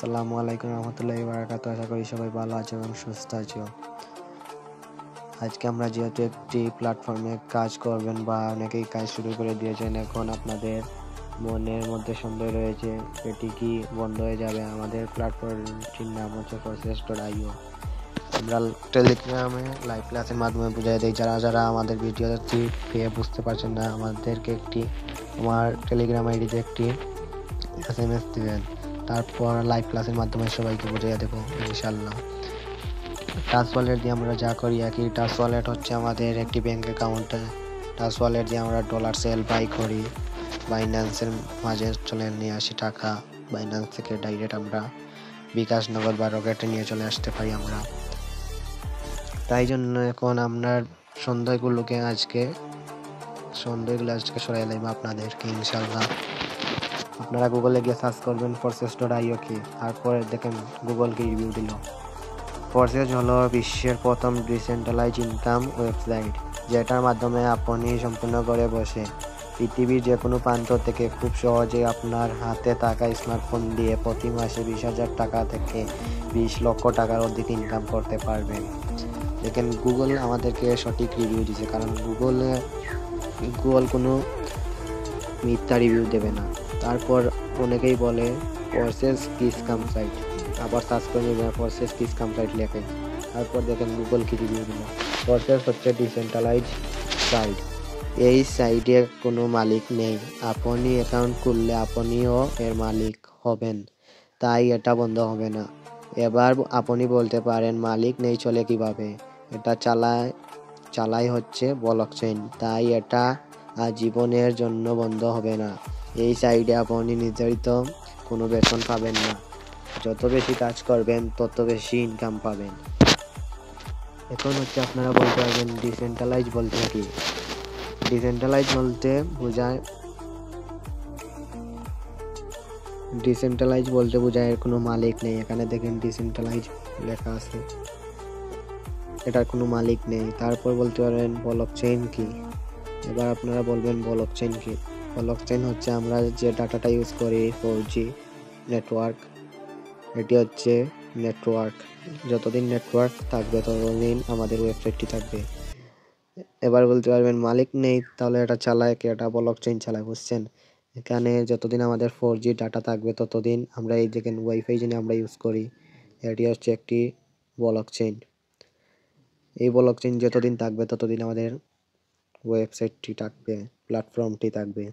আসসালামু আলাইকুম রহমতুল্লাহি বারাকাতুহু। আশা করি সবাই ভালো আছো এবং সুস্থ আছো। আজকে আমরা যেহেতু একটি প্ল্যাটফর্মে কাজ করবেন বা অনেকেই কাজ শুরু করে দিয়েছেন, এখন আপনাদের মনের মধ্যে সন্দেহ রয়েছে এটি কি বন্ধ হয়ে যাবে। আমাদের প্ল্যাটফর্মটির নাম হচ্ছে process.io। আমরা টেলিগ্রামে লাইভ ক্লাসের মাধ্যমে বুঝিয়ে দিই। যারা যারা আমাদের ভিডিওটি পেয়ে বুঝতে পারছেন না, আমাদেরকে আমার টেলিগ্রাম আইডিতে একটি SMS দিবেন, তারপর লাইভ ক্লাসের মাধ্যমে সবাইকে বুঝিয়ে দেবো ইনশাল্লাহ। টাচ ওয়ালেট দিয়ে আমরা যা করি একই। টাচ ওয়ালেট হচ্ছে আমাদের একটি ব্যাংক অ্যাকাউন্ট। টাচ ওয়ালেট দিয়ে আমরা ডলার সেল বাই করি, বাইন্যান্সের মাঝে চলে নিয়ে আসি টাকা। বাইন্যান্স থেকে ডাইরেক্ট আমরা বিকাশ, নগদ বা রকেটে নিয়ে চলে আসতে পারি আমরা। তাই জন্য এখন আপনার সন্দেহগুলো আজকে সরাই লাইব আপনাদেরকে ইনশাল্লাহ। আপনারা গুগলে গিয়ে সার্চ করবেন process.io কি, তারপরে দেখেন গুগলকে রিভিউ দিল। প্রসেস হলো বিশ্বের প্রথম ডিসেন্ট্রালাইজ ইনকাম ওয়েবসাইট, যেটার মাধ্যমে আপনি সম্পূর্ণ ঘরে বসে পৃথিবীর যে কোনো প্রান্ত থেকে খুব সহজে আপনার হাতে থাকা স্মার্টফোন দিয়ে প্রতি মাসে 20,000 টাকা থেকে 20 লক্ষ টাকার অধিক ইনকাম করতে পারবেন। দেখেন গুগল আমাদেরকে সঠিক রিভিউ দিছে, কারণ গুগল কোনো মিথ্যা রিভিউ দেবে না। তারপর অনেকেই বলে প্রসেস কি স্ক্যাম সাইট, আবার সার্চ করে নেবেন প্রসেস কি স্ক্যাম সাইট লেখে, তারপর দেখেন গুগল কি রিভিউ দিল। প্রসেস হচ্ছে ডিসেন্ট্রালাইজ সাইট। এই সাইটে কোনো মালিক নেই, আপনি অ্যাকাউন্ট খুললে আপনিও এর মালিক হবেন, তাই এটা বন্ধ হবে না। এবার আপনি বলতে পারেন মালিক নেই চলে কিভাবে, এটা চালাই হচ্ছে ব্লকচেইন, তাই এটা আজীবনের জন্য বন্ধ হবে না। এই সাইডে আপনি নির্ধারিত কোনো বেতন পাবেন না, যত বেশি কাজ করবেন তত বেশি ইনকাম পাবেন। এখন হচ্ছে আপনারা বলতে পারবেন ডিসেন্ট্রালাইজ বলতে কি। ডিসেন্ট্রালাইজ বলতে বোঝায় এর কোনো মালিক নেই। এখানে দেখেন ডিসেন্ট্রালাইজ লেখা আছে, এটার কোনো মালিক নেই। তারপর বলতে পারেন ব্লকচেইন কি। এবার আপনারা বলবেন ব্লকচেইন কি। ব্লকচেইন হচ্ছে আমরা যে ডাটাটা ইউজ করি 4G নেটওয়ার্ক, এটি হচ্ছে নেটওয়ার্ক। যতদিন নেটওয়ার্ক থাকবে ততদিন আমাদের ওয়েবসাইটটি থাকবে। এবার বলতে পারবেন মালিক নেই, তাহলে এটা চালায় কে? এটা ব্লকচেইন চালায়, বুঝছেন? এখানে যতদিন আমাদের 4G ডাটা থাকবে ততদিন আমরা এই দেখেন ওয়াইফাই যিনি আমরা ইউজ করি, এটি হচ্ছে একটি ব্লকচেইন। এই ব্লকচেইন যতদিন থাকবে ততদিন আমাদের ওয়েবসাইটটি থাকবে, প্ল্যাটফর্মটি থাকবে।